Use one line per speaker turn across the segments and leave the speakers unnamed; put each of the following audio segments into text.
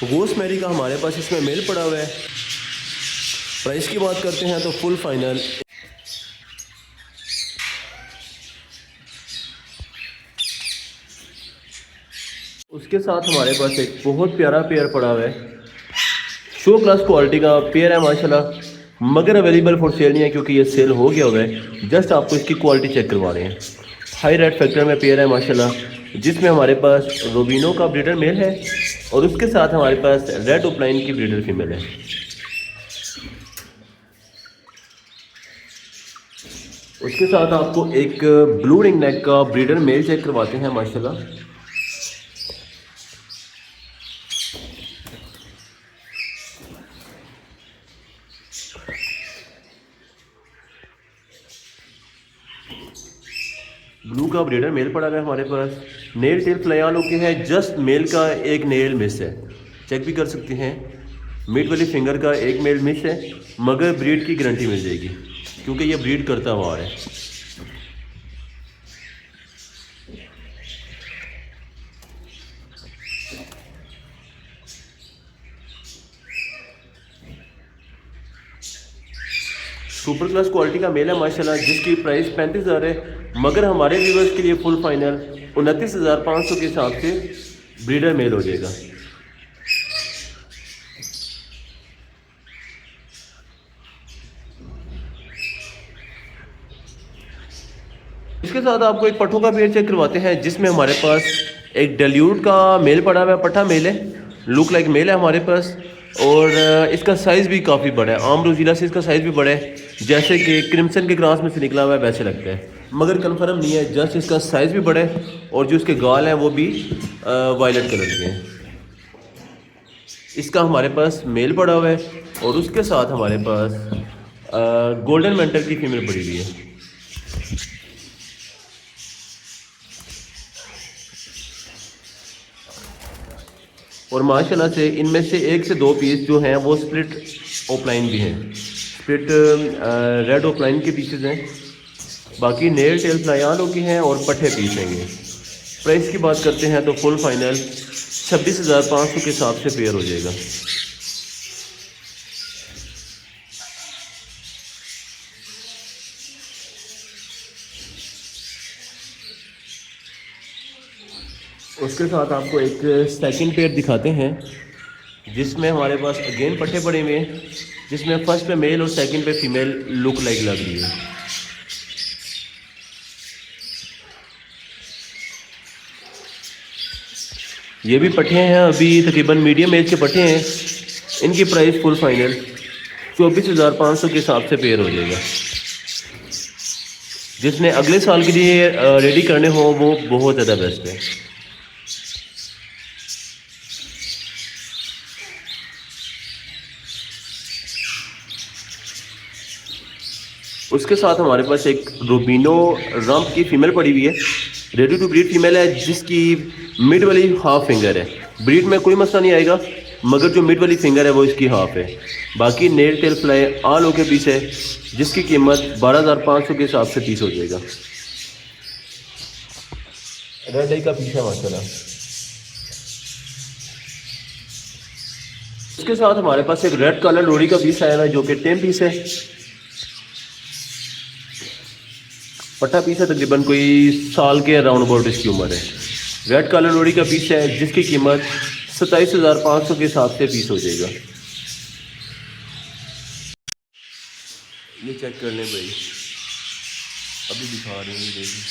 गोश्त मैरी का हमारे पास इसमें मेल पड़ा हुआ है। प्राइस की बात करते हैं तो फुल फाइनल उसके साथ हमारे पास एक बहुत प्यारा पेयर पड़ा हुआ है। शो क्लास क्वालिटी का पेयर है माशाल्लाह, मगर अवेलेबल फॉर सेल नहीं है क्योंकि ये सेल हो गया हुआ है। जस्ट आपको इसकी क्वालिटी चेक करवा रहे हैं। हाई रेड फैक्टर में पेयर है माशाल्लाह, जिसमें हमारे पास रोबिनो का ब्रीडर मेल है और उसके साथ हमारे पास रेड ओपलाइन की ब्रीडर फीमेल है। उसके साथ आपको एक ब्लू रिंग नेक का ब्रीडर मेल चेक करवाते हैं माशाल्लाह। ब्लू का ब्रीडर मेल पड़ा है हमारे पास। नेल टेल फ्लाइयाल ओके है, जस्ट मेल का एक नेल मिस है, चेक भी कर सकते हैं। मिड वाली फिंगर का एक मेल मिस है, मगर ब्रीड की गारंटी मिल जाएगी क्योंकि ये ब्रीड करता हुआ है। सुपर क्लास क्वालिटी का मेल है माशाल्लाह, जिसकी प्राइस 35,000 है, मगर हमारे व्यूवर्स के लिए फुल फाइनल 29,500 के हिसाब से ब्रीडर मेल हो जाएगा। इसके साथ आपको एक पट्ठों का पेयर चेक करवाते हैं, जिसमें हमारे पास एक डेल्यूट का मेल पड़ा हुआ है, पट्ठा मेल है, लुक लाइक मेल है हमारे पास। और इसका साइज़ भी काफ़ी बड़ा है, आम रोजीला से इसका साइज़ भी बड़ा है, जैसे कि क्रिम्सन के क्रॉस में से निकला हुआ है वैसे लगता है, मगर कंफर्म नहीं है। जस्ट इसका साइज़ भी बड़ा है और जो इसके गाल हैं वो भी वायलेट कलर के हैं। इसका हमारे पास मेल पड़ा हुआ है और उसके साथ हमारे पास गोल्डन मेंटल की फीमेल पड़ी हुई है। और माशाल्लाह से इनमें से एक से दो पीस जो हैं वो स्प्लिट ओपलाइन भी हैं, स्प्लिट रेड ओपलाइन के पीसेज हैं। बाकी नेल टेल फ्लाइयानों की हैं और पट्टे पीस हैं ये। प्राइस की बात करते हैं तो फुल फाइनल 26,500 के हिसाब से पेयर हो जाएगा। उसके साथ आपको एक सेकंड पेयर दिखाते हैं, जिसमें हमारे पास अगेन पट्टे पड़े हुए हैं, जिसमें फर्स्ट पे मेल और सेकंड पे फीमेल लुक लाइक लग रही है। ये भी पट्टे हैं, अभी तकरीबन मीडियम एज के पट्टे हैं। इनकी प्राइस फुल फाइनल 24,500 के हिसाब से पेयर हो जाएगा। जिसने अगले साल के लिए रेडी करने हो वो बहुत ज़्यादा बेस्ट है। उसके साथ हमारे पास एक रूबिनो रंप की फीमेल पड़ी हुई है, रेडी टू ब्रीड फीमेल है, जिसकी मिड वाली हाफ फिंगर है। ब्रीड में कोई मसला नहीं आएगा, मगर जो मिड वाली फिंगर है वो इसकी हाफ है। बाकी नेल टेल फ्लाई ऑल ओके पीस है, जिसकी कीमत 12,500 के हिसाब से पीस हो जाएगा। रेड आई का पीस है माशाल्लाह। उसके साथ हमारे पास एक रेड कलर लोरी का पीस आया हुआ है, जो कि 10 पीस है। पट्टा पीस है, तकरीबन कोई साल के अराउंड अबाउट इसकी उम्र है। रेड कलर लोरी का पीस है, जिसकी कीमत 27,500 के हिसाब से पीस हो जाएगा। ये चेक कर लें भाई, अभी दिखा रही हूँ, देखिए।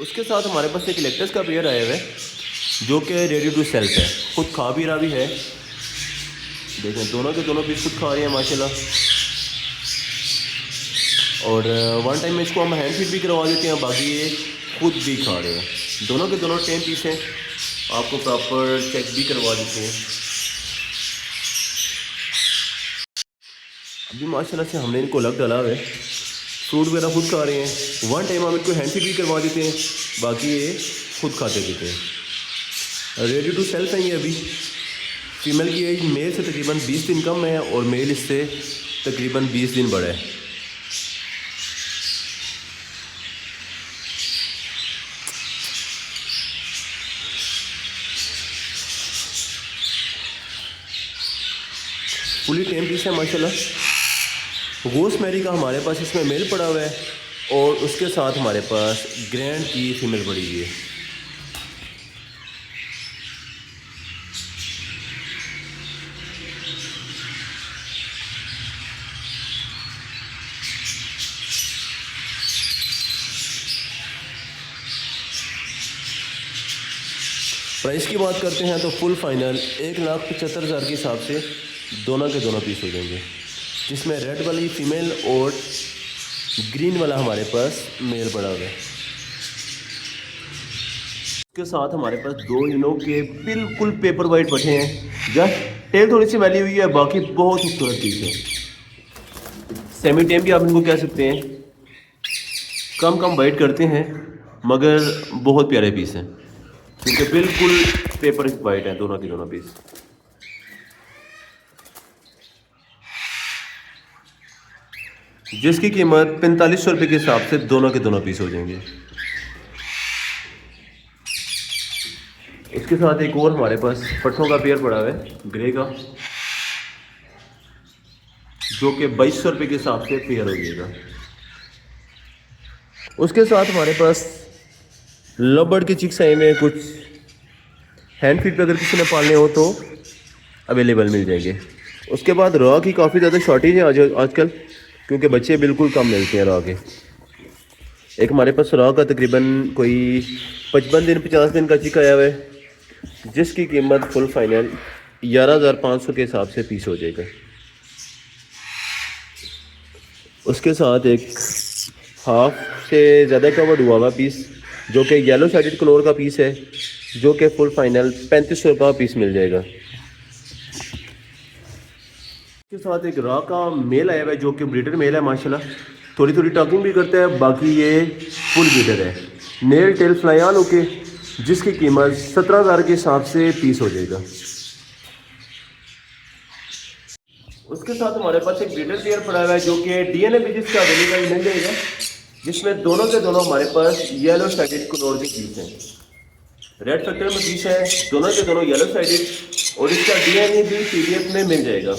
उसके साथ हमारे पास एक इलेक्ट्रस का पेयर आया हुआ है, जो कि रेडी टू सेल्फ है, खुद खा भी रहा भी है। देखें दोनों के दोनों पीस खुद खा रहे हैं माशाल्लाह। और वन टाइम में इसको हम हैंड फीड भी करवा देते हैं, बाकी ये खुद भी खा रहे हैं। दोनों के दोनों 10 पीस हैं, आपको प्रॉपर चेक भी करवा देते हैं। अभी माशाल्लाह से हमने इनको अलग डाला हुआ है, फ्रूट वगैरह खुद खा रहे हैं। वन टाइम हम इनको हैंड फीड भी करवा देते हैं, बाकी ये खुद खाते पीते हैं। रेडी टू सेल्फ है ये। अभी फीमेल की एज मेल से तकरीबन 20 दिन कम है और मेल इससे तकरीबन 20 दिन बड़ा है। फुली टेम पीस है माशाल्लाह। गोस मैरी का हमारे पास इसमें मेल पड़ा हुआ है और उसके साथ हमारे पास ग्रैंड की फीमेल पड़ी हुई है। प्राइस की बात करते हैं तो फुल फाइनल 1,75,000 के हिसाब से दोनों के दोनों पीस हो जाएंगे, जिसमें रेड वाली फ़ीमेल और ग्रीन वाला हमारे पास मेल पड़ा हुआ है। इसके साथ हमारे पास 2 इनों के बिल्कुल पेपर वाइट पट्टे हैं। जस्ट टेल थोड़ी सी वैली हुई है, बाकी बहुत खूबसूरत पीस है। सेमी टेम भी आप इनको कह सकते हैं, कम वाइट करते हैं मगर बहुत प्यारे पीस हैं, क्योंकि बिल्कुल पेपर वाइट है दोनों के दोनों पीस। जिसकी कीमत 4500 रुपये के हिसाब से दोनों के दोनों पीस हो जाएंगे। इसके साथ एक और हमारे पास पट्टों का पेयर पड़ा हुआ है ग्रे का, जो कि 2200 रुपये के हिसाब से पेयर हो जाएगा। उसके साथ हमारे पास लवबर्ड के चिक्स आए में कुछ हैंड फीड पे अगर किसी ने पालने हो तो अवेलेबल मिल जाएंगे। उसके बाद रॉ की काफ़ी ज़्यादा शॉर्टेज है आजकल, क्योंकि बच्चे बिल्कुल कम मिलते हैं रॉ के। एक हमारे पास रॉ का तकरीबन कोई 55 दिन 50 दिन का चिक आया हुआ है, जिसकी कीमत फुल फाइनल 11,500 के हिसाब से पीस हो जाएगा। उसके साथ एक हाफ से ज़्यादा कवर्ड हुआ पीस, जो कि येलो साइडेड क्लोर का पीस है, जो कि फुल फाइनल 3500 रुपये का पीस मिल जाएगा। इसके साथ एक रॉ का मेल आया हुआ है, जो कि ब्रीडर मेल है माशाल्लाह, थोड़ी टॉकिंग भी करता है, बाकी ये फुल ब्रीडर है। नेल टेल फ्लाईऑन होके, जिसकी कीमत 17,000 के हिसाब से पीस हो जाएगा। उसके साथ हमारे पास एक ब्रीडर पेयर पड़ा हुआ है, जो कि डीएनए बेसिस का अवेलेबल मिल जाएगा, जिसमें दोनों के दोनों हमारे पास येलो साइडेड क्लोर के पीस हैं। रेड फैक्टर में पीस है, दोनों के दोनों येलो साइडेड, और इसका डीएनए भी पीडीएफ में मिल जाएगा।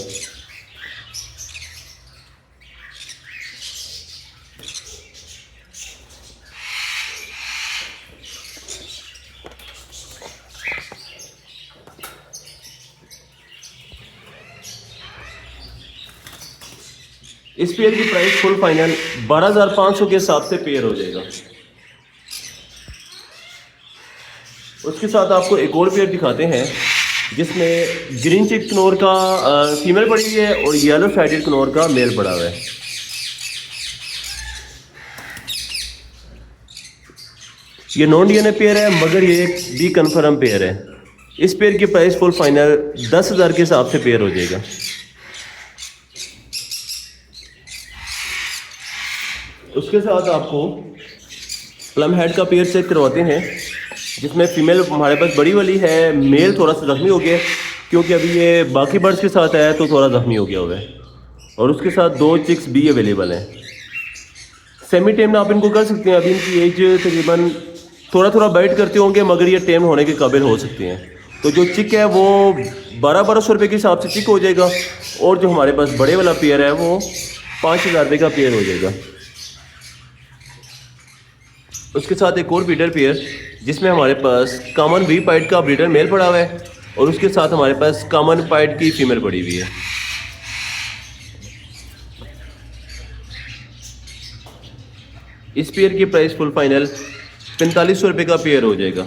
इस पेयर की प्राइस फुल फाइनल 12,500 के हिसाब से पेयर हो जाएगा। उसके साथ आपको एक और पेयर दिखाते हैं, जिसमें ग्रीन चिक कनौर का फीमेल पड़ी हुई है और येलो साइडेड कनौर का मेल पड़ा हुआ है। ये नॉन डीएनए पेयर है, मगर ये भी कन्फर्म पेयर है। इस पेयर की प्राइस फुल फाइनल 10,000 के हिसाब से पेयर हो जाएगा। उसके साथ आपको प्लम हेड का पेयर चेक करवाते हैं, जिसमें फीमेल हमारे पास बड़ी वाली है, मेल थोड़ा सा ज़ख्मी हो गया, क्योंकि अभी ये बाकी बर्ड्स के साथ आया तो थोड़ा ज़ख्मी हो गया हुआ है। और उसके साथ 2 चिक्स भी अवेलेबल हैं। सेमी टेम में आप इनको कर सकते हैं। अभी इनकी एज तकरीबन थोड़ा बाइट करते होंगे, मगर ये टेम होने के काबिल हो सकते हैं। तो जो चिक है वो 1200 रुपये के हिसाब से चिक हो जाएगा, और जो हमारे पास बड़े वाला पेयर है वो 5,000 रुपये का पेयर हो जाएगा। उसके साथ एक और ब्रीडर पेयर, जिसमें हमारे पास कॉमन वी पाइट का ब्रीडर मेल पड़ा हुआ है, और उसके साथ हमारे पास कॉमन पाइट की फीमेल पड़ी हुई है। इस पेयर की प्राइस फुल फाइनल 4500 रुपये का पेयर हो जाएगा।